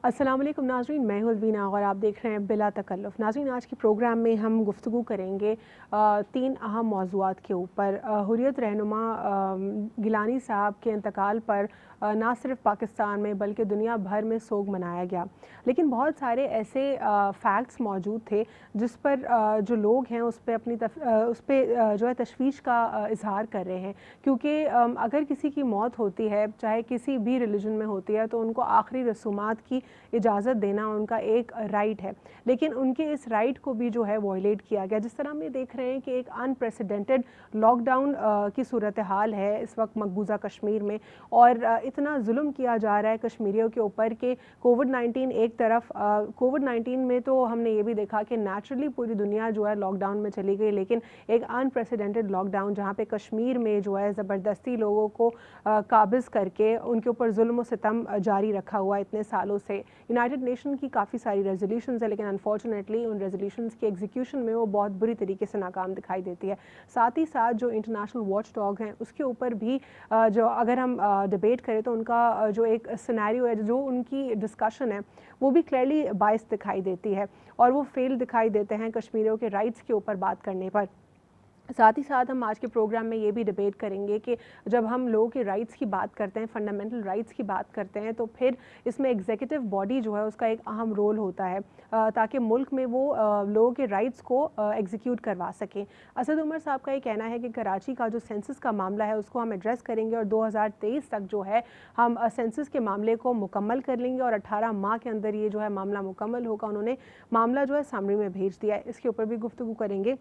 अस्सलाम वालेकुम नाज़रीन, मैं हूं ज़बीना और आप देख रहे हैं बिला तकल्लुफ़। नाज़रीन, आज के प्रोग्राम में हम गुफ्तगू करेंगे तीन अहम मौज़ूआत के ऊपर। हुर्रियत रहनुमा गिलानी साहब के इंतकाल पर ना सिर्फ पाकिस्तान में बल्कि दुनिया भर में सोग मनाया गया, लेकिन बहुत सारे ऐसे फैक्ट्स मौजूद थे जिस पर जो लोग हैं उस पर जो है तशवीश का इजहार कर रहे हैं, क्योंकि अगर किसी की मौत होती है, चाहे किसी भी रिलीजन में होती है, तो उनको आखिरी रसूमात की इजाज़त देना उनका एक राइट है, लेकिन उनके इस राइट को भी जो है वॉयलेट किया गया। जिस तरह हम ये देख रहे हैं कि एक अनप्रेसिडेंटेड लॉकडाउन की सूरत हाल है इस वक्त मकबूजा कश्मीर में, और इतना जुल्म किया जा रहा है कश्मीरियों के ऊपर कि कोविड-19 एक तरफ, कोविड-19 में तो हमने ये भी देखा कि नेचुरली पूरी दुनिया जो है लॉकडाउन में चली गई, लेकिन एक अनप्रेसिडेंटेड लॉकडाउन जहाँ पे कश्मीर में जो है ज़बरदस्ती लोगों को काबिज़ करके उनके ऊपर जुल्म व सितम जारी रखा हुआ इतने सालों से। यूनाइटेड नेशन की काफ़ी सारी रेजोल्यूशंस है, लेकिन अनफॉर्चुनेटली उन रेजोल्यूशंस के एग्जीक्यूशन में वो बहुत बुरी तरीके से नाकाम दिखाई देती है। साथ ही साथ जो इंटरनेशनल वॉच डॉग हैं उसके ऊपर भी जो अगर हम डिबेट करें तो उनका जो एक सिनेरियो है, जो उनकी डिस्कशन है, वो भी क्लियरली बायस दिखाई देती है और वो फेल दिखाई देते हैं कश्मीरियों के राइट्स के ऊपर बात करने पर। साथ ही साथ हम आज के प्रोग्राम में ये भी डिबेट करेंगे कि जब हम लोगों के राइट्स की बात करते हैं, फंडामेंटल राइट्स की बात करते हैं, तो फिर इसमें एग्जीक्यूटिव बॉडी जो है उसका एक अहम रोल होता है ताकि मुल्क में वो लोगों के राइट्स को एग्जीक्यूट करवा सकें। असद उमर साहब का ये कहना है कि कराची का जो सेंसस का मामला है उसको हम एड्रेस करेंगे और 2023 तक जो है हम सेंसस के मामले को मुकम्मल कर लेंगे और 18 माह के अंदर ये जो है मामला मुकम्मल होगा। उन्होंने मामला जो है समरी में भेज दिया है, इसके ऊपर भी गुफ्तगू करेंगे।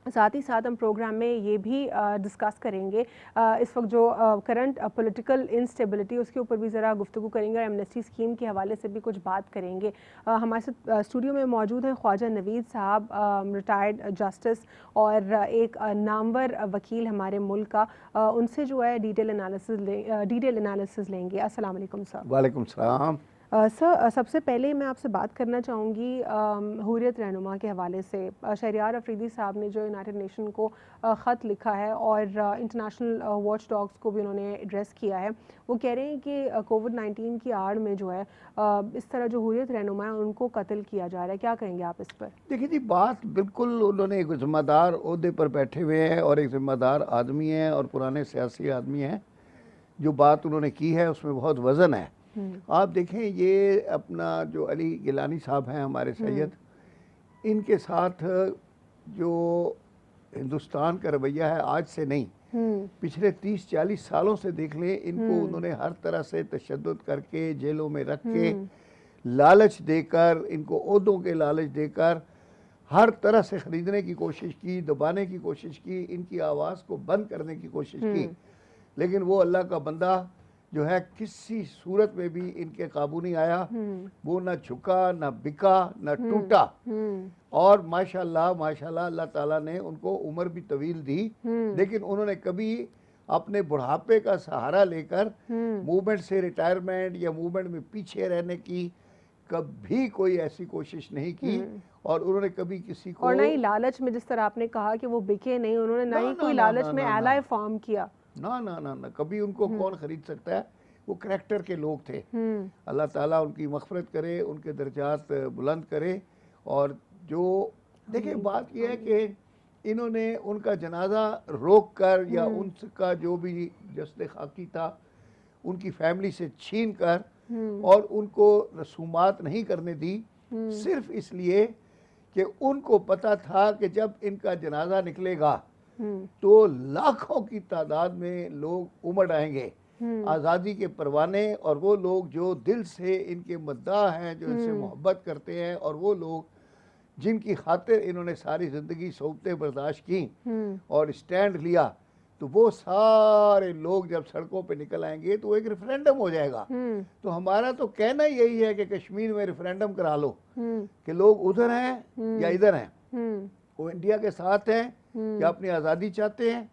साथ ही साथ हम प्रोग्राम में ये भी डिस्कस करेंगे इस वक्त जो करंट पॉलिटिकल इंस्टेबिलिटी, उसके ऊपर भी ज़रा गुफ्तगू करेंगे और एमनेस्टी स्कीम के हवाले से भी कुछ बात करेंगे। हमारे साथ स्टूडियो में मौजूद हैं ख्वाजा नवीद साहब, रिटायर्ड जस्टिस और एक नामवर वकील हमारे मुल्क का। उनसे जो है डिटेल एनालिसिस लेंगे। अस्सलाम वालेकुम सर। वालेकुम सलाम। सर, सबसे पहले मैं आपसे बात करना चाहूँगी हुर्रियत रहनुमा के हवाले से। शहरियार अफरीदी साहब ने जो यूनाइटेड नेशन को ख़त लिखा है और इंटरनेशनल वॉच डॉग्स को भी उन्होंने एड्रेस किया है, वो कह रहे हैं कि कोविड-19 की आड़ में जो है इस तरह जो हुर्रियत रहनुमा है उनको कत्ल किया जा रहा है। क्या कहेंगे आप इस पर? देखिए जी, बात बिल्कुल, उन्होंने एक ज़िम्मेदार ओहदे पर बैठे हुए हैं और एक ज़िम्मेदार आदमी हैं और पुराने सियासी आदमी हैं। जो बात उन्होंने की है उसमें बहुत वज़न है। आप देखें, ये अपना जो अली गिलानी साहब हैं हमारे सैयद, इनके साथ जो हिंदुस्तान का रवैया है आज से नहीं, पिछले 30-40 सालों से देख लें, इनको उन्होंने हर तरह से तशद्दुद करके जेलों में रख के लालच देकर, इनको ओहदों के लालच देकर हर तरह से ख़रीदने की कोशिश की, दबाने की कोशिश की, इनकी आवाज़ को बंद करने की कोशिश की, लेकिन वो अल्लाह का बंदा जो है किसी सूरत में भी इनके काबू नहीं आया। वो ना झुका, ना बिका, ना टूटा। और माशाल्लाह माशाल्लाह अल्लाह ताला ने उनको उम्र भी तवील दी, लेकिन उन्होंने कभी अपने बुढ़ापे का सहारा लेकर मूवमेंट से रिटायरमेंट या मूवमेंट में पीछे रहने की कभी कोई ऐसी कोशिश नहीं की। और उन्होंने कभी किसी को, और ना ही लालच में, जिस तरह आपने कहा कि वो बिके नहीं, उन्होंने ना ही कोई लालच में एलाय फॉर्म किया। ना ना ना ना, कभी उनको कौन खरीद सकता है। वो करैक्टर के लोग थे। अल्लाह ताला उनकी मग़फ़िरत करे, उनके दर्जात बुलंद करे। और जो देखिए, बात यह है कि इन्होंने उनका जनाजा रोक कर या उनका जो भी जस्द खाकी था उनकी फैमिली से छीन कर और उनको रसूमात नहीं करने दी, सिर्फ इसलिए कि उनको पता था कि जब इनका जनाजा निकलेगा तो लाखों की तादाद में लोग उमड़ आएंगे, आज़ादी के परवाने, और वो लोग जो दिल से इनके मद्दाह हैं, जो इनसे मोहब्बत करते हैं, और वो लोग जिनकी खातिर इन्होंने सारी ज़िंदगी सोबतें बर्दाश्त की और स्टैंड लिया, तो वो सारे लोग जब सड़कों पे निकल आएंगे तो एक रेफरेंडम हो जाएगा। तो हमारा तो कहना यही है कि कश्मीर में रेफरेंडम करा लो कि लोग उधर हैं या इधर हैं, वो इंडिया के साथ हैं या अपनी आज़ादी चाहते हैं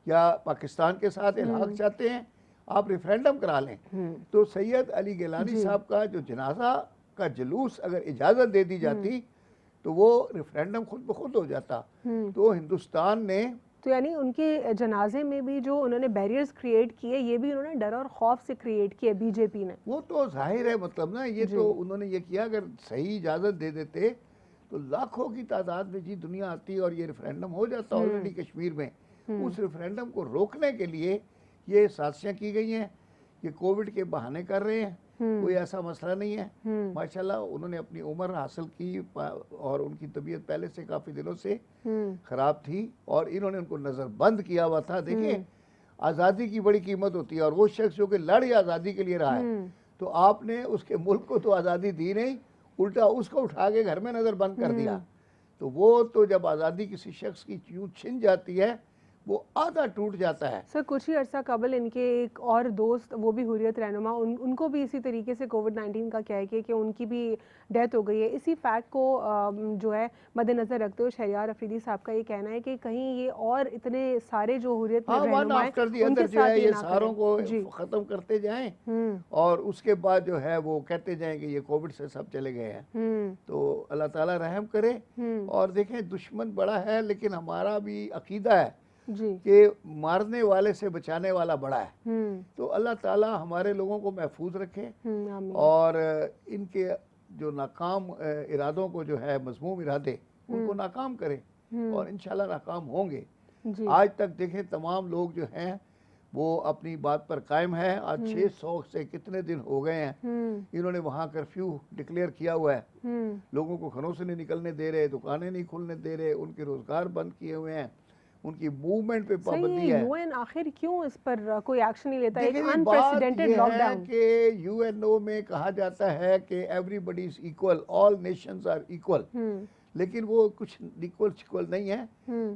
या पाकिस्तान के साथ इल्हाक चाहते हैं, आप रेफरेंडम करा लें। तो सैयद अली गिलानी साहब का जो जनाजा का जुलूस अगर इजाज़त दे दी जाती तो वो रेफरेंडम खुद ब खुद हो जाता। तो हिंदुस्तान ने तो यानी उनके जनाजे में भी जो उन्होंने बैरियर्स क्रिएट किए, ये भी उन्होंने डर और खौफ से क्रिएट किए बीजेपी ने। वो तो जाहिर है, मतलब ना, ये तो उन्होंने ये किया, अगर सही इजाज़त दे देते तो लाखों की तादाद में जी दुनिया आती और ये रेफरेंडम हो जाता ऑलरेडी कश्मीर में। उस रेफरेंडम को रोकने के लिए ये साजिशें की गई हैं, ये कोविड के बहाने कर रहे हैं, कोई ऐसा मसला नहीं है। माशाल्लाह उन्होंने अपनी उम्र हासिल की और उनकी तबीयत पहले से काफ़ी दिनों से ख़राब थी और इन्होंने उनको नज़रबंद किया हुआ था। देखिए, आज़ादी की बड़ी कीमत होती है और वो शख्स जो कि लड़ आज़ादी के लिए रहा है, तो आपने उसके मुल्क को तो आज़ादी दी नहीं, उल्टा उसको उठा के घर में नज़र बंद कर दिया। तो वो तो जब आज़ादी किसी शख्स की यूँ छिन जाती है, वो आधा टूट जाता है। सर, कुछ ही अर्सा कबल इनके एक और दोस्त, वो भी हुर्रियत रहनुमा, उनको भी इसी तरीके से कोविड-19 का कह के कि उनकी भी डेथ हो गई है। इसी फैक्ट को जो है मद्देनज़र रखते हुए शहरियार अफरीदी साहब का ये कहना है कि कहीं ये और इतने सारे जो हुर्रियत रहनुमा हैं, उनके साथ ये सारों को ख़त्म करते जाएं और उसके बाद जो है वो कहते जाएं कि ये कोविड से सब चले गए हैं। तो अल्लाह ताला रहम करे। और देखें, दुश्मन बड़ा है लेकिन हमारा भी अकीदा है कि मारने वाले से बचाने वाला बड़ा है। तो अल्लाह ताला हमारे लोगों को महफूज रखे और इनके जो नाकाम इरादों को जो है, मज़मूम इरादे, उनको नाकाम करे और इंशाल्लाह नाकाम होंगे। आज तक देखें तमाम लोग जो हैं वो अपनी बात पर कायम है। आज 600 से कितने दिन हो गए हैं, इन्होंने वहाँ कर्फ्यू डिक्लेयर किया हुआ है, लोगों को घरों से नहीं निकलने दे रहे, दुकानें नहीं खुलने दे रहे, उनके रोजगार बंद किए हुए हैं, उनकी मूवमेंट पे पाबंदी है। यूएन आखिर क्यों इस पर कोई एक्शन नहीं लेता? एक अनप्रेसिडेंटेड लॉकडाउन के यूएनओ में कहा जाता है कि everybody is equal, all nations are equal, लेकिन वो कुछ इक्वल नहीं है,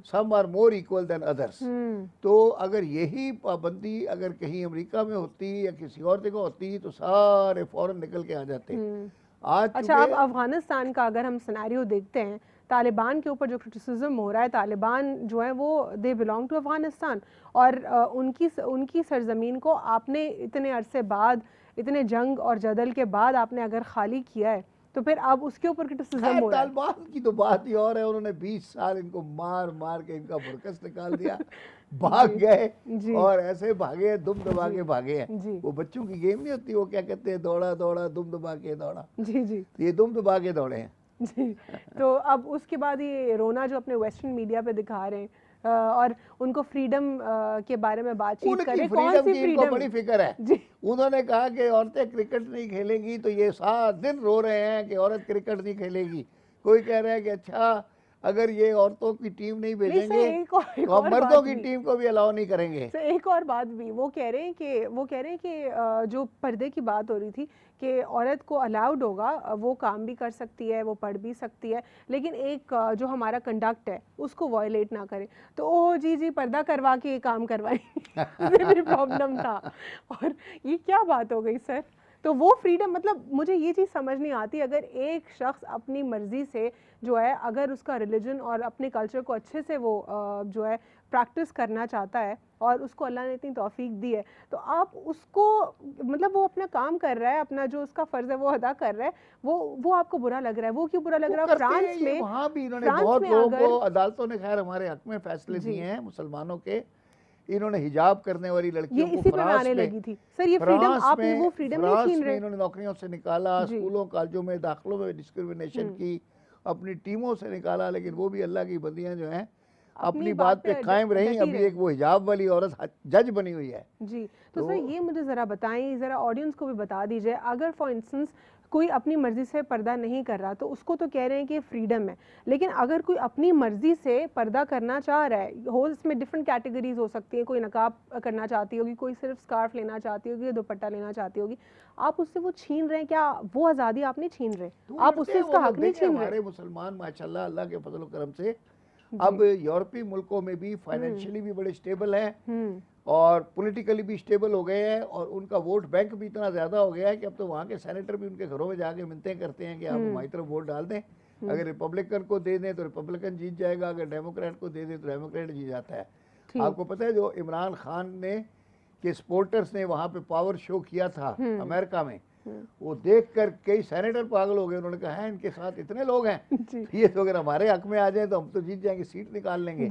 some are more equal than others. तो अगर यही पाबंदी अगर कहीं अमेरिका में होती या किसी और जगह होती तो सारे फौरन निकल के आ जाते। आज अच्छा, अब अफगानिस्तान का अगर हम सिनेरियो देखते हैं, तालिबान के ऊपर जो क्रिटिसिज्म हो रहा है, तालिबान जो है वो दे बिलोंग टू अफगानिस्तान और उनकी सरजमीन को आपने इतने अरसे बाद, इतने जंग और जदल के बाद आपने अगर खाली किया है, तो फिर अब उसके ऊपर क्रिटिसिज्म हो रहा है। तालिबान की तो बात ही और है, उन्होंने 20 साल इनको मार मार के इनका बुरकस निकाल दिया, भाग गए और ऐसे भागे, दुम दबा के भागे हैं। वो बच्चों की गेम नहीं होती, वो क्या कहते हैं, दौड़ा दौड़ा दुम दबा के दौड़ा। जी, ये दुम दबा के दौड़े हैं जी। तो अब उसके बाद ये रोना जो अपने वेस्टर्न मीडिया पे दिखा रहे हैं और उनको फ्रीडम के बारे में बातचीत कर रहे हैं, कौन सी फ्रीडम? बड़ी फिक्र है जी। उन्होंने कहा कि औरतें क्रिकेट नहीं खेलेंगी, तो ये सारा दिन रो रहे हैं कि औरत क्रिकेट नहीं खेलेगी। कोई कह रहा है कि अच्छा अगर ये औरतों की टीम नहीं भेजेंगे तो हम मर्दों की टीम को भी अलाउ नहीं करेंगे। तो एक और बात भी वो कह रहे हैं कि जो पर्दे की बात हो रही थी कि औरत को अलाउड होगा, वो काम भी कर सकती है, वो पढ़ भी सकती है, लेकिन एक जो हमारा कंडक्ट है उसको वायलेट ना करे। तो ओ जी पर्दा करवा के ये काम करवाएं भी प्रॉब्लम था। और ये क्या बात हो गई सर? तो वो फ्रीडम, मतलब मुझे ये चीज़ समझ नहीं आती, अगर एक शख्स अपनी मर्ज़ी से जो है, अगर उसका रिलीजन और अपने कल्चर को अच्छे से वो जो है प्रैक्टिस करना चाहता है और उसको अल्लाह ने इतनी तौफीक दी है, तो आप उसको, मतलब वो अपना काम कर रहा है, अपना जो उसका फ़र्ज़ है वो अदा कर रहा है, वो आपको बुरा लग रहा है। वो क्यों बुरा लग रहा है? फ्रांस में, वहाँ भी इन्होंने बहुत लोगों को, अदालतों ने खैर हमारे हक में फैसले दिए हैं मुसलमानों के, इन्होंने हिजाब करने वाली लड़कियों को फ्रांस में लगी थी। सर, ये फ्रीडम आप वो फ्रीडम नहीं छीन रहे। इन्होंने नौकरियों से निकाला, स्कूलों कॉलेजों में दाखिलों में डिस्क्रिमिनेशन की, अपनी टीमों से निकाला, लेकिन वो भी अल्लाह की बंदियां जो हैं अपनी बात पे कायम रही। अभी एक वो हिजाब वाली औरत जज बनी हुई है जी। तो सर ये मुझे ज़रा बताएं, ज़रा ऑडियंस को भी बता दीजिए, अगर फॉर इंस्टेंस कोई अपनी मर्ज़ी से पर्दा नहीं कर रहा, तो उसको तो कह रहे हैं कि फ्रीडम है, लेकिन अगर कोई अपनी मर्ज़ी से पर्दा करना चाह रहा है, हो इसमें डिफरेंट कैटेगरीज हो सकती हैं, कोई नकाब करना चाहती होगी, कोई सिर्फ स्कार्फ लेना चाहती होगी, दुपट्टा लेना चाहती होगी, आप उससे वो छीन रहे हैं? क्या वो आज़ादी आप नहीं छीन रहे? आप उससे उसका हक नहीं छीन रहे? हमारे मुसलमान माशाल्लाह अल्लाह के फजल करम से अब यूरोपीय मुल्कों में भी फाइनेंशियली भी बड़े स्टेबल हैं और पॉलिटिकली भी स्टेबल हो गए हैं और उनका वोट बैंक भी इतना ज़्यादा हो गया है कि अब तो वहाँ के सेनेटर भी उनके घरों में जाके मिन्नतें करते हैं कि आप हमारी तरफ वोट डाल दें, अगर रिपब्लिकन को दे दें तो रिपब्लिकन जीत जाएगा, अगर डेमोक्रेट को दे दें तो डेमोक्रेट जीत जाता है। आपको पता है जो इमरान खान ने के सपोर्टर्स ने वहाँ पे पावर शो किया था अमेरिका में, वो देखकर कई सेनेटर पागल हो गए, उन्होंने कहा है इनके साथ इतने लोग हैं, ये तो अगर हमारे हक में आ जाए तो हम तो जीत जाएंगे, सीट निकाल लेंगे।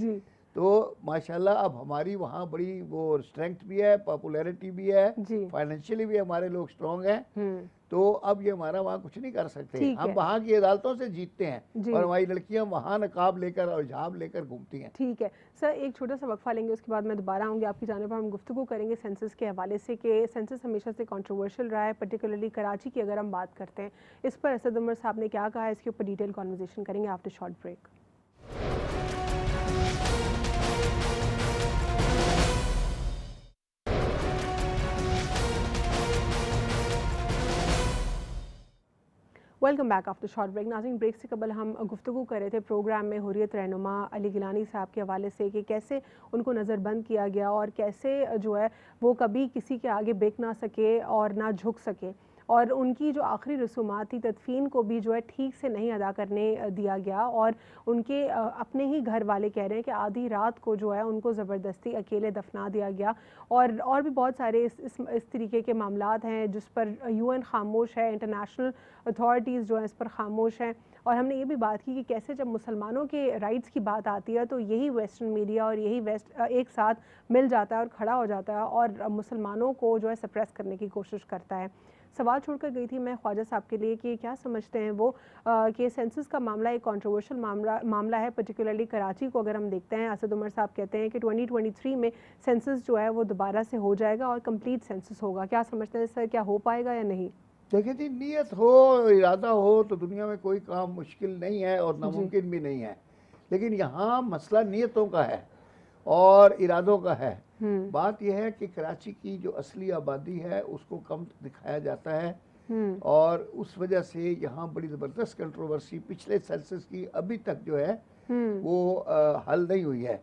तो माशाल्लाह अब हमारी वहाँ बड़ी वो स्ट्रेंथ भी है, पॉपुलैरिटी भी है, जी। फाइनेंशियली भी हमारे लोग स्ट्रॉन्ग हैं। तो अब ये हमारा वहाँ कुछ नहीं कर सकते, ठीक हम है। वहाँ की अदालतों से जीतते हैं जी। और हमारी लड़कियाँ वहाँ नकाब लेकर और हिजाब लेकर घूमती हैं। ठीक है सर, एक छोटा सा वक्फा लेंगे, उसके बाद मैं दोबारा आऊँगी आपकी जानिब पर। हम गुफ्तगू करेंगे सेंसस के हवाले से कि सेंसस हमेशा से कंट्रोवर्शियल रहा है, पर्टिकुलरली कराची की अगर हम बात करते हैं। इस पर असद उमर साहब ने क्या कहा है, इसके ऊपर डिटेल कॉन्वर्जेशन करेंगे after short break. Welcome back after short break. नाज़रीन, ब्रेक से कबल हम गुफ्तगू कर रहे थे प्रोग्राम में हुर्रियत रहनुमा अली गिलानी साहब के हवाले से कि कैसे उनको नज़रबंद किया गया और कैसे जो है वो कभी किसी के आगे बिक ना सके और ना झुक सके, और उनकी जो आखिरी रसूमात थी तदफीन को भी जो है ठीक से नहीं अदा करने दिया गया, और उनके अपने ही घर वाले कह रहे हैं कि आधी रात को जो है उनको ज़बरदस्ती अकेले दफना दिया गया। और भी बहुत सारे इस तरीके के मामलात हैं जिस पर UN खामोश है, इंटरनेशनल अथॉरिटीज़ जो हैं इस पर खामोश हैं। और हमने ये भी बात की कि कैसे जब मुसलमानों के राइट्स की बात आती है तो यही वेस्टर्न मीडिया और यही वेस्ट एक साथ मिल जाता है और खड़ा हो जाता है और मुसलमानों को जो है सप्रेस करने की कोशिश करता है। सवाल छोड़कर गई थी मैं ख्वाजा साहब के लिए कि क्या समझते हैं वो कि सेंसस का मामला एक कंट्रोवर्शियल मामला है, पर्टिकुलरली कराची को अगर हम देखते हैं। असद उमर साहब कहते हैं कि 2023 में सेंसस जो है वो दोबारा से हो जाएगा और कंप्लीट सेंसस होगा। क्या समझते हैं सर, क्या हो पाएगा या नहीं? देखिए जी, नीयत हो, इरादा हो तो दुनिया में कोई काम मुश्किल नहीं है और नामुमकिन भी नहीं है, लेकिन यहाँ मसला नीयतों का है और इरादों का है। बात यह है कि कराची की जो असली आबादी है उसको कम दिखाया जाता है और उस वजह से यहाँ बड़ी ज़बरदस्त कंट्रोवर्सी पिछले सेंसस की अभी तक जो है वो हल नहीं हुई है।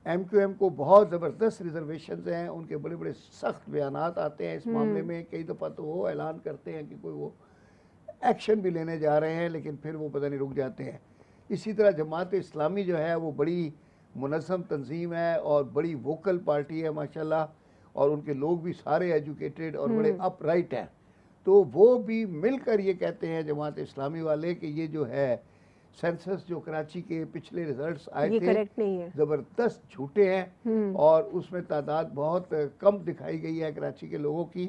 MQM को बहुत ज़बरदस्त रिजर्वेशंस हैं, उनके बड़े बड़े सख्त बयानात आते हैं इस मामले में। कई दफ़ा तो वो ऐलान करते हैं कि कोई वो एक्शन भी लेने जा रहे हैं, लेकिन फिर वो पता नहीं रुक जाते हैं। इसी तरह जमात इस्लामी जो है वो बड़ी मुनज़्ज़म तंजीम है और बड़ी वोकल पार्टी है माशाल्लाह, और उनके लोग भी सारे एजुकेटेड और बड़े अपराइट हैं। तो वो भी मिलकर ये कहते हैं जमात इस्लामी वाले कि ये जो है सेंसस जो कराची के पिछले रिजल्ट्स आए थे करेक्ट नहीं है, ज़बरदस्त झूठे हैं और उसमें तादाद बहुत कम दिखाई गई है कराची के लोगों की,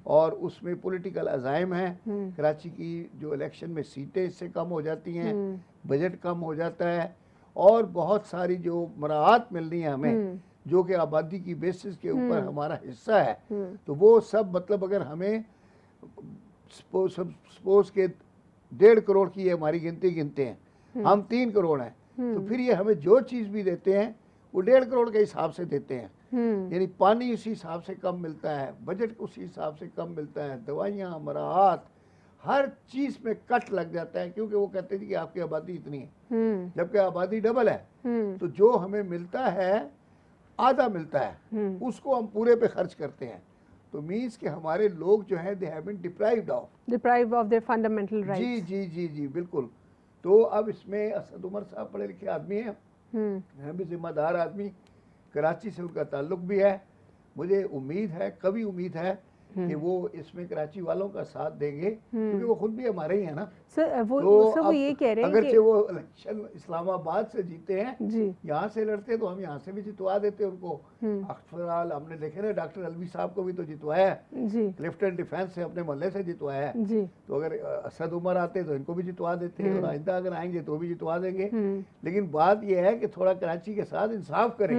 और उसमें पॉलिटिकल अज़ाइम है। कराची की जो इलेक्शन में सीटें इससे कम हो जाती हैं, बजट कम हो जाता है और बहुत सारी जो मराहत मिलनी है हमें जो कि आबादी की बेसिस के ऊपर हमारा हिस्सा है, तो वो सब मतलब अगर हमें सपोज के 1.5 करोड़ की हमारी गिनती गिनते हैं, हम 3 करोड़ हैं, तो फिर ये हमें जो चीज़ भी देते हैं वो 1.5 करोड़ के हिसाब से देते हैं। यानी पानी उसी हिसाब से कम मिलता है, बजट उसी हिसाब से कम मिलता है, दवाइयाँ, मराहत, हर चीज़ में कट लग जाता है, क्योंकि वो कहते हैं कि आपकी आबादी इतनी है जबकि आबादी डबल है। तो जो हमें मिलता है आधा मिलता है, उसको हम पूरे पे खर्च करते हैं। तो मीन्स कि हमारे लोग जो है they have been deprived of their fundamental rights. जी जी जी जी बिल्कुल। तो अब इसमें असद उमर साहब पढ़े लिखे आदमी हैं भी जिम्मेदार आदमी, कराची से उनका ताल्लुक भी है। मुझे उम्मीद है, कभी उम्मीद है कि वो इसमें कराची वालों का साथ देंगे, क्योंकि वो खुद भी हमारे ही है ना सर। वो ये कह रहे हैं अगर कि वो इलेक्शन इस्लामाबाद से जीते हैं, जी यहाँ से लड़ते हैं तो हम यहाँ से भी जितवा देते उनको। अक्सर हमने देखे ना, डॉक्टर अलवी साहब को भी तो जितवाया है जी, लेफ्टिनेंट डिफेंस से अपने मोहल्ले से जितवाया है जी। तो अगर असद उमर आते तो इनको भी जितवा देते और आइंदा अगर आएंगे तो भी जितवा देंगे। लेकिन बात यह है कि थोड़ा कराची के साथ इंसाफ करें।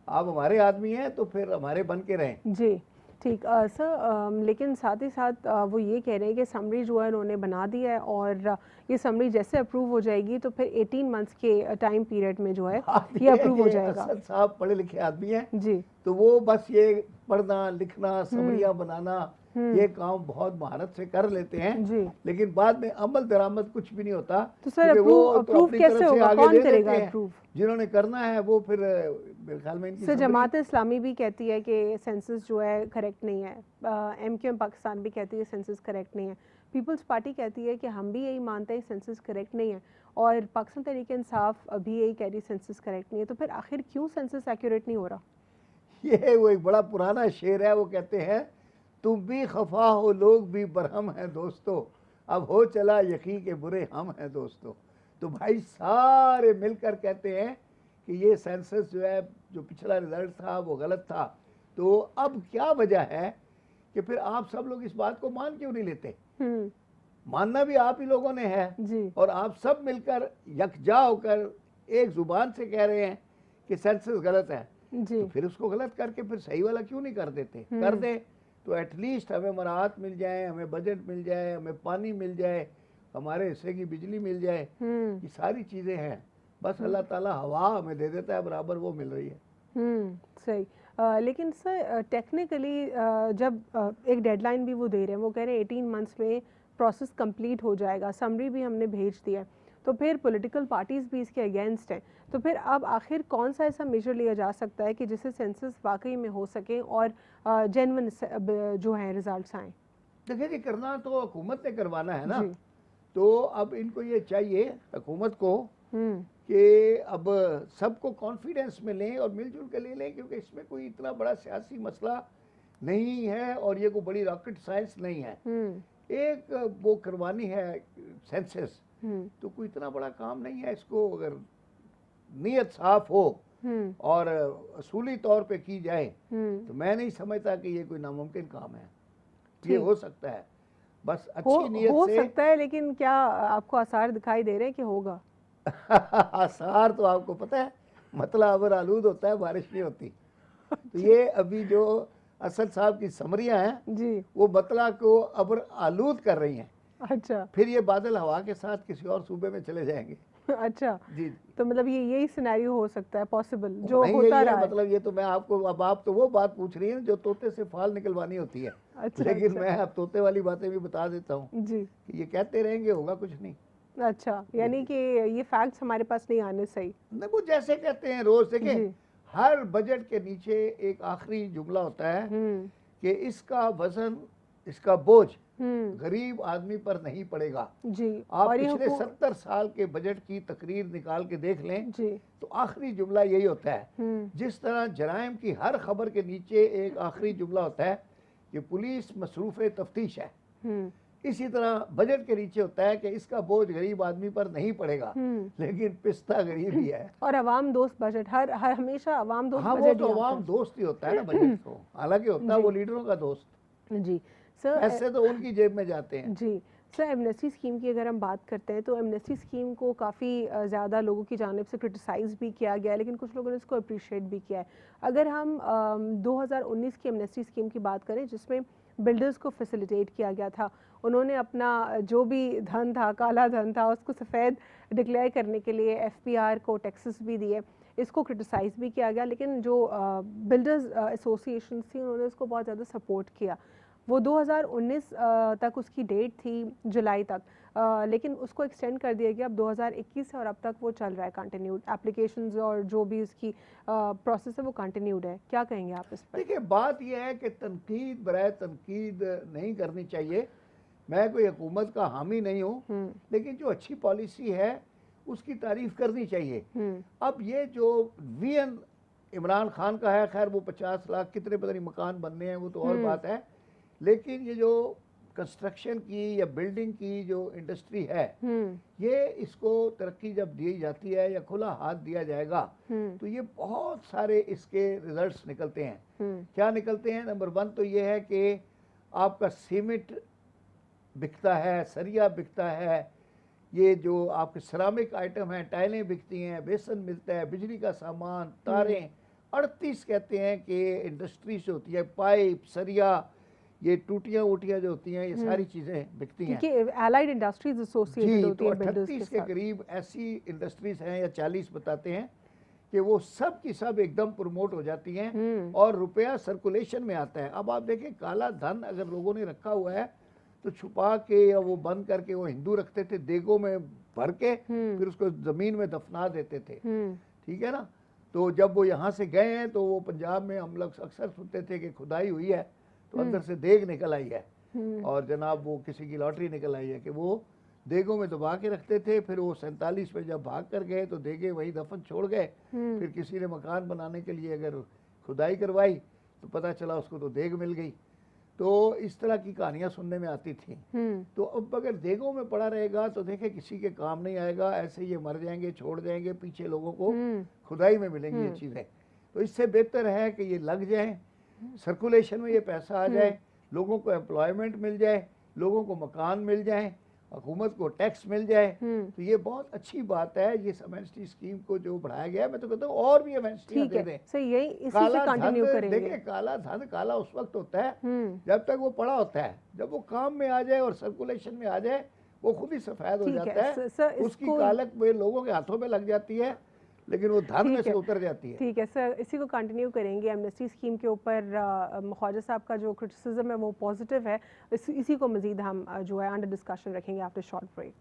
आप हमारे आदमी हैं तो फिर हमारे बन के रहें। जी ठीक सर। लेकिन साथ ही साथ वो ये कह रहे हैं कि समरी जो है उन्होंने बना दिया है और ये समरी जैसे अप्रूव हो जाएगी तो फिर 18 मंथ्स के टाइम पीरियड में जो है ये अप्रूव हो जाएगा। असद साहब पढ़े लिखे आदमी हैं जी, तो वो बस ये पढ़ना लिखना समरियाँ बनाना ये काम बहुत महारत से कर लेते हैं जी। लेकिन बाद में अमल दरामद कुछ भी नहीं होता। तो सर अप्रूव कैसे होगा, कौन करेगा अप्रूव? जिन्होंने करना है वो फिर मेरे ख्याल में इनकी सर जमात इस्लामी भी कहती है कि सेंसस जो है करेक्ट नहीं है, MQM पाकिस्तान भी कहती है सेंसस करेक्ट नहीं है, पीपल्स पार्टी कहती है कि हम भी यही मानते हैं सेंसस करेक्ट नहीं है, और पाकिस्तान तहरीक इंसाफ भी यही कह रही सेंसस करेक्ट नहीं है। तो फिर आखिर क्यों सेंसस एक्यूरेट नहीं हो रहा? ये वो एक बड़ा पुराना शेर है, वो कहते हैं तुम भी खफा हो लोग भी बरहम हैं दोस्तों, अब हो चला यकीन के बुरे हम हैं दोस्तों। तो भाई सारे मिलकर कहते हैं कि ये सेंसस जो है, जो पिछला रिजल्ट था वो गलत था, तो अब क्या वजह है कि फिर आप सब लोग इस बात को मान क्यों नहीं लेते? मानना भी आप ही लोगों ने है जी। और आप सब मिलकर यकजा होकर एक जुबान से कह रहे हैं कि सेंसस गलत है, जी। तो फिर उसको गलत करके फिर सही वाला क्यों नहीं कर देते? कर दे तो एटलीस्ट हमें मराहत मिल जाए, हमें बजट मिल जाए, हमें पानी मिल जाए, हमारे हिस्से की बिजली मिल जाए, ये सारी चीज़ें हैं। बस अल्लाह ताला हवा हमें दे देता है, बराबर वो मिल रही है। सही। लेकिन सर टेक्निकली जब एक डेडलाइन भी वो दे रहे हैं, वो कह रहे हैं 18 मंथ्स में प्रोसेस कंप्लीट हो जाएगा, समरी भी हमने भेज दिया है, तो फिर पॉलिटिकल पार्टीज़ भी इसके अगेंस्ट हैं, तो फिर अब आखिर कौन सा ऐसा मेजर लिया जा सकता है कि जिससे सेंसस वाकई में हो सके और जेन्युइन जो है रिजल्ट्स आएँ? देखिए जी, करना तो हुकूमत ने करवाना है ना, तो अब इनको ये चाहिए हुकूमत को कि अब सबको कॉन्फिडेंस में लें और मिलजुल के ले लें, क्योंकि इसमें कोई इतना बड़ा सियासी मसला नहीं है और ये कोई बड़ी रॉकेट साइंस नहीं है। एक वो करवानी है सेंसस, तो कोई इतना बड़ा काम नहीं है। इसको अगर नीयत साफ हो और असूली तौर पे की जाए तो मैं नहीं समझता कि ये कोई नामुमकिन काम है। ये हो सकता है, बस अच्छी नीयत हो से। सकता है, लेकिन क्या आपको आसार दिखाई दे रहे हैं कि होगा? आसार तो आपको पता है, मतला अबर आलूद होता है, बारिश नहीं होती। तो ये अभी जो असद साहब की समरियां हैं जी, वो मतला को अबर आलूद कर रही हैं। अच्छा। फिर ये बादल हवा के साथ किसी और सूबे में चले जाएंगे। अच्छा, जी। तो मतलब ये यही सिनेरियो हो सकता है पॉसिबल, जो नहीं, होता यही रहा है, है। मतलब ये तो मैं आपको, अब आप तो वो बात पूछ रही हैं जो तोते से फाल निकलवानी होती है। अच्छा, लेकिन अच्छा। मैं अब तोते वाली बातें भी बता देता हूँ जी, कि ये कहते रहेंगे, होगा कुछ नहीं। अच्छा, यानी कि ये फैक्ट्स हमारे पास नहीं आने सही। नहीं, वो जैसे कहते हैं रोज, देखें जी। हर बजट के नीचे एक आखिरी जुमला होता है कि इसका वजन, इसका बोझ गरीब आदमी पर नहीं पड़ेगा। जी। आप और ये पिछले 70 साल के बजट की तकरीर निकाल के देख लें जी। तो आखिरी जुमला यही होता है। जिस तरह जराइम की हर खबर के नीचे एक आखिरी जुमला होता है कि पुलिस मसरूफ़ तफ्तीश है, इसी तरह बजट के नीचे होता है कि इसका बोझ गरीब आदमी पर नहीं पड़ेगा, लेकिन पिस्ता गरीब ही है। और अवाम दोस्त बजट, हर हर हमेशा अवाम दोस्त हाँ, वो बजट तो ही आता अवाम है। दोस्त ही होता है ना बजट तो, हालांकि होता है वो लीडरों का दोस्त। जी सर, ऐसे तो उनकी जेब में जाते हैं। जी सर, एमनेस्टी स्कीम की अगर हम बात करते हैं तो एमनेस्टी स्कीम को काफ़ी ज़्यादा लोगों की जानिब से क्रिटिसाइज़ भी किया गया है, लेकिन कुछ लोगों ने इसको अप्रिशिएट भी किया है। अगर हम 2019 की एमनेस्टी स्कीम की बात करें जिसमें बिल्डर्स को फैसिलिटेट किया गया था, उन्होंने अपना जो भी धन था, काला धन था, उसको सफ़ेद डिक्लेयर करने के लिए एफपीआर को टैक्सेस भी दिए, इसको क्रिटिसाइज़ भी किया गया, लेकिन जो बिल्डर्स एसोसिएशन थी उन्होंने इसको बहुत ज़्यादा सपोर्ट किया। वो 2019 तक उसकी डेट थी, जुलाई तक, लेकिन उसको एक्सटेंड कर दिया गया अब 2021 है और अब तक वो चल रहा है कंटिन्यूड, एप्लीकेशंस और जो भी उसकी प्रोसेस है वो कंटिन्यूड है। क्या कहेंगे आप इस पर? देखिए, बात यह है कि तनकीद बराए तनकीद नहीं करनी चाहिए। मैं कोई हुकूमत का हामी नहीं हूँ, लेकिन जो अच्छी पॉलिसी है उसकी तारीफ करनी चाहिए। अब ये जो वीएन इमरान खान का है, खैर वो 50 लाख कितने पता नहीं मकान बनने हैं, वो तो और बात है, लेकिन ये जो कंस्ट्रक्शन की या बिल्डिंग की जो इंडस्ट्री है, ये इसको तरक्की जब दी जाती है या खुला हाथ दिया जाएगा तो ये बहुत सारे इसके रिजल्ट्स निकलते हैं। क्या निकलते हैं? नंबर 1 तो ये है कि आपका सीमेंट बिकता है, सरिया बिकता है, ये जो आपके सिरामिक आइटम हैं, टाइलें बिकती हैं, बेसन मिलता है, बिजली का सामान, तारें, 38 कहते हैं कि इंडस्ट्री से होती है, पाइप, सरिया, ये टूटियाँ वूटियाँ जो होती हैं, ये सारी चीज़ें बिकती हैं, क्योंकि एलाइड इंडस्ट्रीज एसोसिएटेड होती है बिल्डर्स के 38 के साथ। करीब ऐसी इंडस्ट्रीज हैं या 40 बताते हैं कि वो सब की सब एकदम प्रमोट हो जाती हैं और रुपया सर्कुलेशन में आता है। अब आप देखें, काला धन अगर लोगों ने रखा हुआ है तो छुपा के या वो बंद करके, वो हिंदू रखते थे देगों में भर के, फिर उसको ज़मीन में दफना देते थे, ठीक है ना। तो जब वो यहाँ से गए हैं तो वो पंजाब में हम लोग अक्सर सुनते थे कि खुदाई हुई है तो अंदर से देग निकल आई है, और जनाब वो किसी की लॉटरी निकल आई है कि वो देगों में दबा के रखते थे। फिर वो 47 में जब भाग कर गए तो देगे वही दफन छोड़ गए। फिर किसी ने मकान बनाने के लिए अगर खुदाई करवाई तो पता चला उसको तो देग मिल गई। तो इस तरह की कहानियां सुनने में आती थी। तो अब अगर देगों में पड़ा रहेगा तो देखे किसी के काम नहीं आएगा, ऐसे ये मर जाएंगे, छोड़ जाएंगे, पीछे लोगों को खुदाई में मिलेंगी ये चीज़ें। तो इससे बेहतर है कि ये लग जाए, सर्कुलेशन में ये पैसा आ जाए, लोगों को एम्प्लॉयमेंट मिल जाए, लोगों को मकान मिल जाए, हुकूमत को टैक्स मिल जाए। तो ये बहुत अच्छी बात है। ये एमनेस्टी स्कीम को जो बढ़ाया गया है, मैं तो कहता हूँ और भी एमनेस्टी दे दें। सही यही इसी से कंटिन्यू करेंगे। देखिए काला धन काला उस वक्त होता है जब तक वो पड़ा होता है, जब वो काम में आ जाए और सर्कुलेशन में आ जाए वो खुद ही सफेद हो जाता है। उसकी कालक में लोगों के हाथों में लग जाती है, लेकिन वो धन में से उतर जाती है। ठीक है सर, इसी को कंटिन्यू करेंगे। एमनेस्टी स्कीम के ऊपर ख्वाजा साहब का जो क्रिटिसिज्म है वो पॉजिटिव है, इसी को मजीद हम जो है अंडर डिस्कशन रखेंगे after short break.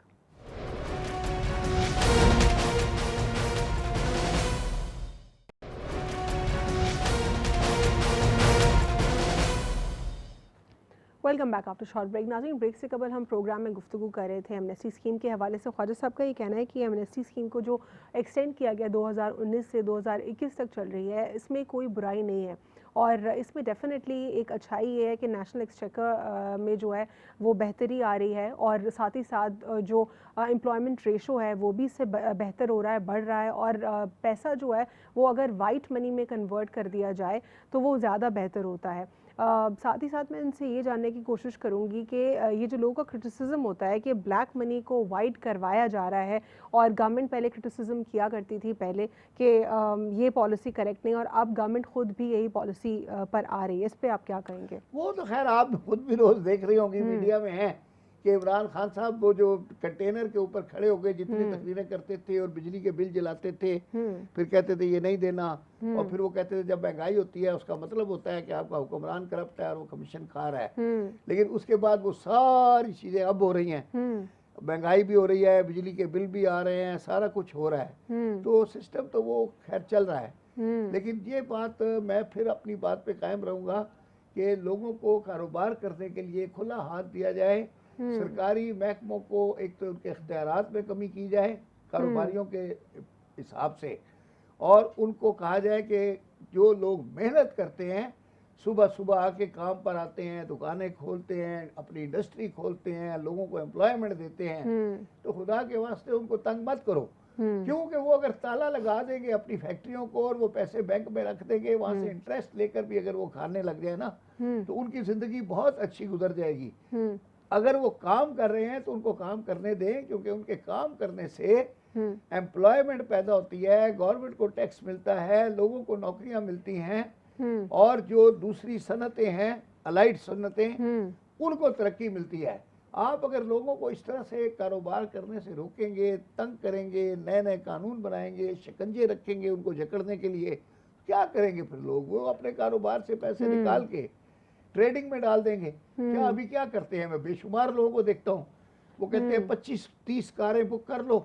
Welcome back after short break. नाज़रीन, ब्रेक से कबल हम प्रोग्राम में गुफ्तगू कर रहे थे एमनेस्टी स्कीम के हवाले से। ख्वाजा साहब का ये कहना है कि एमनेस्टी स्कीम को जो एक्सटेंड किया गया 2019 से 2021 तक चल रही है, इसमें कोई बुराई नहीं है और इसमें डेफिनेटली एक अच्छाई ये है कि नेशनल एक्सचेकर में जो है वो बेहतरी आ रही है और साथ ही साथ जो एम्प्लॉयमेंट रेशो है वो भी इससे बेहतर हो रहा है, बढ़ रहा है और पैसा जो है वो अगर वाइट मनी में कन्वर्ट कर दिया जाए तो वो ज़्यादा बेहतर होता है। साथ ही साथ मैं इनसे ये जानने की कोशिश करूंगी कि ये जो लोगों का क्रिटिसिज्म होता है कि ब्लैक मनी को वाइट करवाया जा रहा है और गवर्नमेंट पहले क्रिटिसिज्म किया करती थी पहले कि ये पॉलिसी करेक्ट नहीं, और अब गवर्नमेंट खुद भी यही पॉलिसी पर आ रही है, इस पर आप क्या कहेंगे? वो तो खैर आप खुद भी रोज देख रही होंगी मीडिया में है कि इमरान खान साहब वो जो कंटेनर के ऊपर खड़े हो गए जितनी तकरीरें करते थे और बिजली के बिल जलाते थे, फिर कहते थे ये नहीं देना, और फिर वो कहते थे जब महंगाई होती है उसका मतलब होता है कि आपका हुक्मरान करप्ट है और वो कमीशन खा रहा है। लेकिन उसके बाद वो सारी चीजें अब हो रही हैं, महंगाई भी हो रही है, बिजली के बिल भी आ रहे हैं, सारा कुछ हो रहा है। तो सिस्टम तो वो खैर चल रहा है। लेकिन ये बात मैं फिर अपनी बात पे कायम रहूंगा कि लोगों को कारोबार करने के लिए खुला हाथ दिया जाए। सरकारी महकमों को एक तो उनके इख्तियारात में कमी की जाए कारोबारियों के हिसाब से, और उनको कहा जाए कि जो लोग मेहनत करते हैं, सुबह सुबह आके काम पर आते हैं, दुकानें खोलते हैं, अपनी इंडस्ट्री खोलते हैं, लोगों को एम्प्लॉयमेंट देते हैं, तो खुदा के वास्ते उनको तंग मत करो। क्योंकि वो अगर ताला लगा देंगे अपनी फैक्ट्रियों को और वो पैसे बैंक में रख देंगे, वहां से इंटरेस्ट लेकर भी अगर वो खाने लग जाए ना तो उनकी जिंदगी बहुत अच्छी गुजर जाएगी। अगर वो काम कर रहे हैं तो उनको काम करने दें, क्योंकि उनके काम करने से एम्प्लॉयमेंट पैदा होती है, गवर्नमेंट को टैक्स मिलता है, लोगों को नौकरियां मिलती हैं, और जो दूसरी सनतें हैं, अलाइड सनतें, उनको तरक्की मिलती है। आप अगर लोगों को इस तरह से कारोबार करने से रोकेंगे, तंग करेंगे, नए नए कानून बनाएंगे, शिकंजे रखेंगे उनको जकड़ने के लिए, क्या करेंगे फिर लोग? वो अपने कारोबार से पैसे निकाल के ट्रेडिंग में डाल देंगे। क्या अभी क्या करते हैं, मैं बेशुमार लोगों को देखता हूँ, वो कहते हैं 25-30 कारें बुक कर लो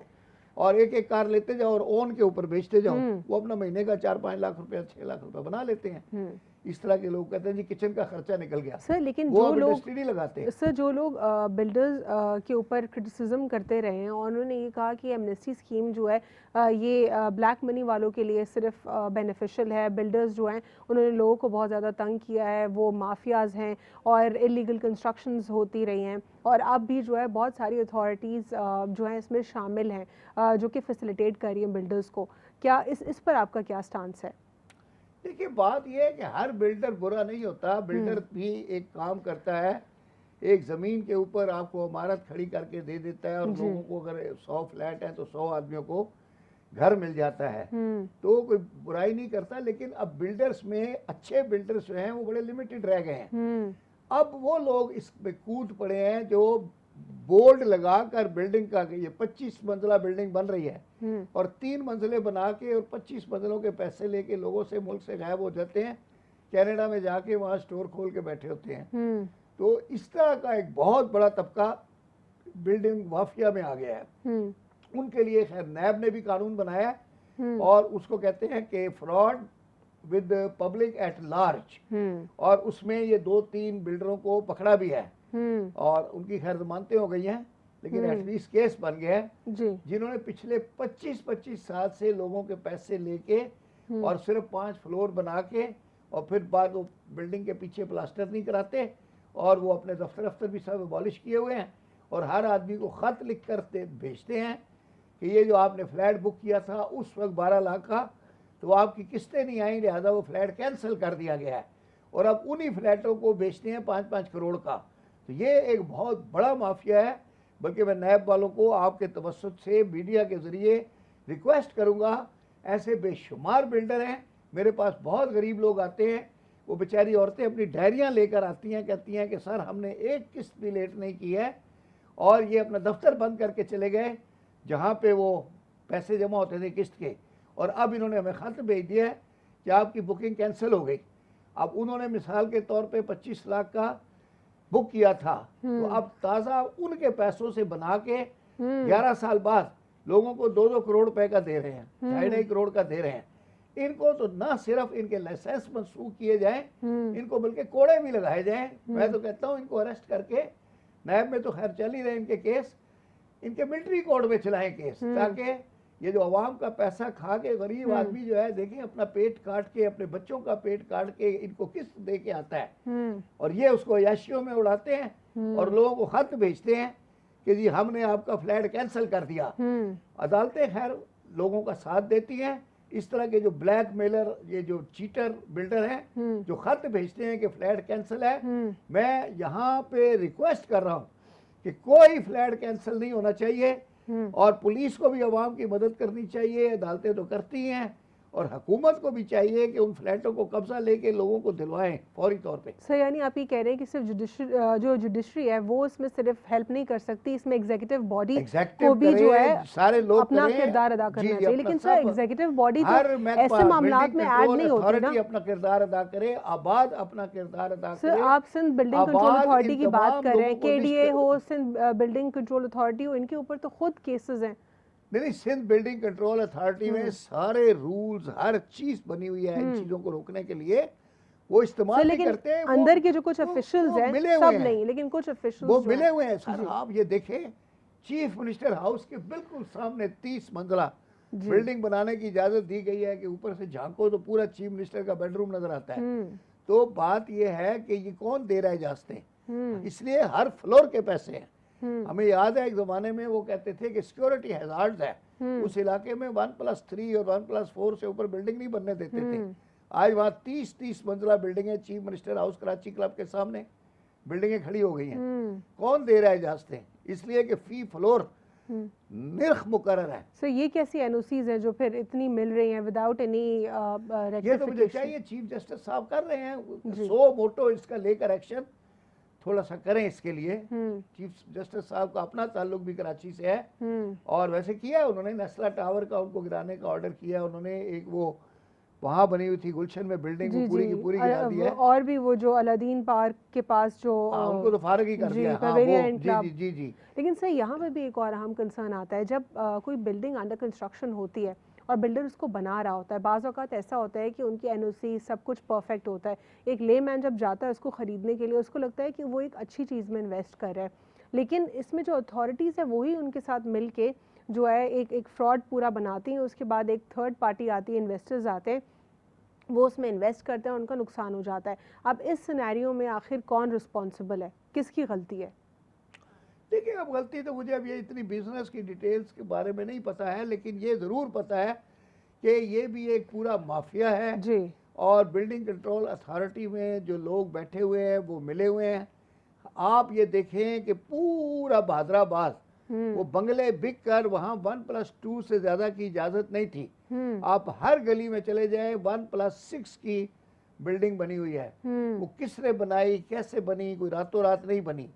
और एक एक कार लेते जाओ और ओन के ऊपर बेचते जाओ। वो अपना महीने का 4-5 लाख रुपया 6 लाख रुपया बना लेते हैं। इस तरह के लोग कहते हैं जी किचन का खर्चा निकल गया सर। लेकिन वो जो लोग लगाते सर, जो लोग बिल्डर्स के ऊपर क्रिटिसिज्म करते रहे हैं और उन्होंने ये कहा कि एमनेस्टी स्कीम जो है ये ब्लैक मनी वालों के लिए सिर्फ बेनिफिशियल है, बिल्डर्स जो हैं उन्होंने लोगों को बहुत ज़्यादा तंग किया है, वो माफियाज़ हैं और इलीगल कंस्ट्रक्शंस होती रही हैं, और अब भी जो है बहुत सारी अथॉरिटीज़ जो हैं इसमें शामिल हैं जो कि फैसिलिटेट कर रही हैं बिल्डर्स को। क्या इस पर आपका क्या स्टांस है? देखिए बात यह है कि हर बिल्डर बुरा नहीं होता। बिल्डर भी एक काम करता है, एक ज़मीन के ऊपर आपको इमारत खड़ी करके दे देता है और लोगों को अगर 100 फ्लैट है तो 100 आदमियों को घर मिल जाता है, तो कोई बुराई नहीं करता। लेकिन अब बिल्डर्स में अच्छे बिल्डर्स जो हैं वो बड़े लिमिटेड रह गए हैं। अब वो लोग इसमें कूद पड़े हैं जो बोर्ड लगाकर बिल्डिंग का, ये 25 मंजिला बिल्डिंग बन रही है और 3 मंजिलें बना के और 25 मंजिलों के पैसे लेके लोगों से मुल्क से गायब हो जाते हैं, कनाडा में जाके वहाँ स्टोर खोल के बैठे होते हैं। तो इस तरह का एक बहुत बड़ा तबका बिल्डिंग माफिया में आ गया है। उनके लिए खैर नैब ने भी कानून बनाया और उसको कहते हैं कि fraud with public at large, और उसमें ये 2-3 बिल्डरों को पकड़ा भी है और उनकी खैर जमानतें हो गई हैं, लेकिन एटलीस्ट केस बन गया है जिन्होंने पिछले 25-25 साल से लोगों के पैसे लेके और सिर्फ 5 फ्लोर बना के और फिर बाद वो बिल्डिंग के पीछे प्लास्टर नहीं कराते और वो अपने दफ्तर भी सब अबॉलिश किए हुए हैं और हर आदमी को ख़त लिख कर भेजते हैं कि ये जो आपने फ्लैट बुक किया था उस वक्त 12 लाख का, तो आपकी किस्तें नहीं आई, लिहाजा वो फ्लैट कैंसिल कर दिया गया है और अब उन्हीं फ्लैटों को बेचते हैं 5-5 करोड़ का। तो ये एक बहुत बड़ा माफिया है। बल्कि मैं नैब वालों को आपके तवस्सुत से मीडिया के ज़रिए रिक्वेस्ट करूँगा, ऐसे बेशुमार बिल्डर हैं, मेरे पास बहुत गरीब लोग आते हैं, वो बेचारी औरतें अपनी डायरियाँ लेकर आती हैं, कहती हैं कि सर हमने एक किस्त भी लेट नहीं की है और ये अपना दफ्तर बंद करके चले गए जहाँ पे वो पैसे जमा होते थे किस्त के, और अब इन्होंने हमें ख़त भेज दिया है कि आपकी बुकिंग कैंसिल हो गई। अब उन्होंने मिसाल के तौर पे 25 लाख का बुक किया था, तो अब ताज़ा उनके पैसों से बना के 11 साल बाद लोगों को 2-2 करोड़ रुपए का दे रहे हैं, 2.5 करोड़ का दे रहे हैं। इनको तो ना सिर्फ इनके लाइसेंस मनसूख किए जाएं, इनको बल्कि कोड़े भी लगाए जाएं। मैं तो कहता हूँ इनको अरेस्ट करके, नैब में तो खैर चल ही रहे इनके केस, इनके मिलिट्री कोर्ट में चलाएं केस, ताकि ये जो अवाम का पैसा खा के गरीब आदमी जो है, देखें अपना पेट काट के, अपने बच्चों का पेट काट के इनको किस्त दे के आता है और ये उसको अयाशियों में उड़ाते हैं और लोगों को खत भेजते हैं कि जी हमने आपका फ्लैट कैंसिल कर दिया। अदालतें खैर लोगों का साथ देती हैं। इस तरह के जो ब्लैक मेलर, ये जो चीटर बिल्डर हैं जो खत भेजते हैं कि फ्लैट कैंसिल है, मैं यहाँ पे रिक्वेस्ट कर रहा हूँ कि कोई फ्लैट कैंसिल नहीं होना चाहिए और पुलिस को भी अवाम की मदद करनी चाहिए, अदालतें तो करती हैं, और हुकूमत को भी चाहिए कि उन फ्लैटों को कब्जा लेके लोगों को दिलवाएं फौरी तौर पे। सर यानी आप ये कह रहे हैं कि सिर्फ जो जुडिशरी है वो इसमें सिर्फ हेल्प नहीं कर सकती, इसमें एग्जीक्यूटिव बॉडी को भी जो है सारे लोग अपना किरदार अदा करना चाहिए। लेकिन सर एग्जीक्यूटिव बॉडी तो ऐसे मामलात में ऐड नहीं होती ना, अपना किरदार अदा करे, आबाद अपना किरदार अदा करे। सर आप सिंध बिल्डिंग कंट्रोल अथॉरिटी की बात कर रहे हैं, KDA हो, सिंध बिल्डिंग कंट्रोल अथॉरिटी हो, इनके ऊपर तो खुद केसेस हैं। नहीं, सिंध बिल्डिंग कंट्रोल अथॉरिटी में सारे रूल्स, हर चीज बनी हुई है इन चीजों को रोकने के लिए, वो इस्तेमाल नहीं करते हैं। अंदर के जो कुछ ऑफिशियल्स हैं सब नहीं, लेकिन कुछ ऑफिशियल्स वो मिले हुए हैं। सर आप ये देखें, चीफ मिनिस्टर हाउस के बिल्कुल सामने 30 मंजिला बिल्डिंग बनाने की इजाजत दी गई है कि ऊपर से झांको तो पूरा चीफ मिनिस्टर का बेडरूम नजर आता है। तो बात ये है कि ये कौन दे रहा है इजाजतें, इसलिए हर फ्लोर के पैसे हैं। हमें याद है एक जमाने में वो कहते थे कि सिक्योरिटी हैजार्ड्स है, उस इलाके में 1+3 और 1+4 से ऊपर बिल्डिंग नहीं बनने देते थे। आज वहाँ 30-30 मंजिला बिल्डिंगें, chief minister house Karachi club के सामने बिल्डिंगें खड़ी हो गई हैं। कौन दे रहा है इजाजतें? इसलिए कि फी फ्लोर निर्ख मुकर्रर है। सर ये कैसी एनओसीज हैं जो फिर इतनी मिल रही हैं विदाउट एनी ये तो मुझे चाहिए चीफ जस्टिस साहब कर रहे हैं, सो मोटो इसका लेकर एक्शन थोड़ा सा करें इसके लिए। चीफ जस्टिस साहब का अपना ताल्लुक भी कराची से है और वैसे किया है उन्होंने, नेस्ला टावर का उनको गिराने का ऑर्डर किया उन्होंने। एक वो वहाँ बनी हुई थी गुलशन में बिल्डिंग, वो पूरी की पूरी गिरा दी है। और भी वो जो अलादीन पार्क के पास जो उनको तो फारग ही कर दिया। जी। लेकिन सर यहाँ पर भी एक और अहम कंसर्न आता है, जब कोई बिल्डिंग अंडर कंस्ट्रक्शन होती है और बिल्डर उसको बना रहा होता है, बाज़ औक़ात ऐसा होता है कि उनकी एनओसी सब कुछ परफेक्ट होता है, एक लेमैन जब जाता है उसको ख़रीदने के लिए उसको लगता है कि वो एक अच्छी चीज़ में इन्वेस्ट कर रहा है, लेकिन इसमें जो अथॉरिटीज़ है वही उनके साथ मिल के जो है एक फ्रॉड पूरा बनाती हैं। उसके बाद एक थर्ड पार्टी आती है, इन्वेस्टर्स आते हैं, वो उसमें इन्वेस्ट करते हैं, उनका नुकसान हो जाता है। अब इस सिनेरियो में आखिर कौन रिस्पॉन्सिबल है, किसकी गलती है? देखिए अब गलती तो मुझे अब ये इतनी बिजनेस की डिटेल्स के बारे में नहीं पता है, लेकिन ये ज़रूर पता है कि ये भी एक पूरा माफिया है जी। और बिल्डिंग कंट्रोल अथॉरिटी में जो लोग बैठे हुए हैं वो मिले हुए हैं। आप ये देखें कि पूरा बहादराबाद वो बंगले बिक कर वहाँ 1+2 से ज़्यादा की इजाज़त नहीं थी। आप हर गली में चले जाएं 1+6 की बिल्डिंग बनी हुई है। वो किसने बनाई, कैसे बनी, कोई रातों रात नहीं बनी।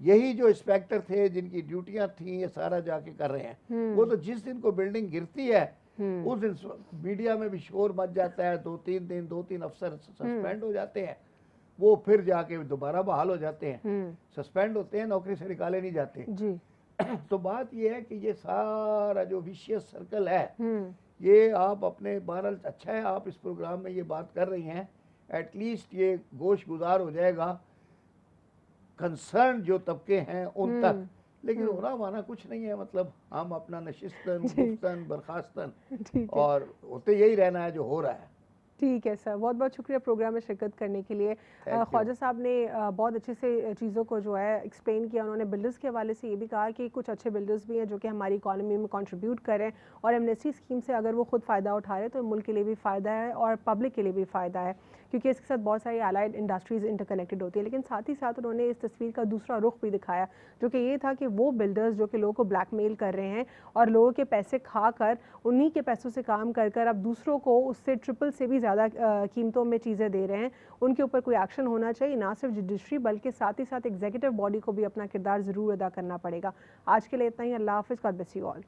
यही जो इंस्पेक्टर थे जिनकी ड्यूटियां थी ये सारा जाके कर रहे हैं। वो तो जिस दिन को बिल्डिंग गिरती है उस दिन मीडिया में भी शोर मच जाता है, 2-3 दिन 2-3 अफसर सस्पेंड हो जाते हैं, वो फिर जाके दोबारा बहाल हो जाते हैं। सस्पेंड होते हैं, नौकरी से निकाले नहीं जाते जी। तो बात ये है कि ये सारा जो विशियस सर्कल है ये आप अपने बहरहाल अच्छा है आप इस प्रोग्राम में ये बात कर रही हैं, एटलीस्ट ये गोश गुजार हो जाएगा कंसर्न जो तबके हैं उन तक। लेकिन होना माना कुछ नहीं है, मतलब हम अपना नशिस्तन, गुफ्तन, बर्खास्तन और होते यही रहना है जो हो रहा है। ठीक है सर, बहुत बहुत शुक्रिया प्रोग्राम में शिरकत करने के लिए। ख्वाजा साहब ने बहुत अच्छे से चीज़ों को जो है एक्सप्लेन किया। उन्होंने बिल्डर्स के हवाले से ये भी कहा कि कुछ अच्छे बिल्डर्स भी हैं जो कि हमारी इकॉनमी में कंट्रीब्यूट करें, और एमनेस्टी स्कीम से अगर वो खुद फ़ायदा उठा रहे तो मुल्क के लिए भी फ़ायदा है और पब्लिक के लिए भी फ़ायदा है, क्योंकि इसके साथ बहुत सारी एलाइड इंडस्ट्रीज़ इंटरकनेक्टेड होती है। लेकिन साथ ही साथ उन्होंने इस तस्वीर का दूसरा रुख भी दिखाया, जो कि ये था कि वो बिल्डर्स जो कि लोगों को ब्लैकमेल कर रहे हैं और लोगों के पैसे खा कर, उन्हीं के पैसों से काम कर कर अब दूसरों को उससे ट्रिपल से भी ज़्यादा कीमतों में चीज़ें दे रहे हैं, उनके ऊपर कोई एक्शन होना चाहिए। ना सिर्फ जुडिशरी बल्कि साथ ही साथ एग्जीक्यूटिव बॉडी को भी अपना किरदार ज़रूर अदा करना पड़ेगा। आज के लिए इतना ही। अल्लाह हाफ़िज़। God bless you all.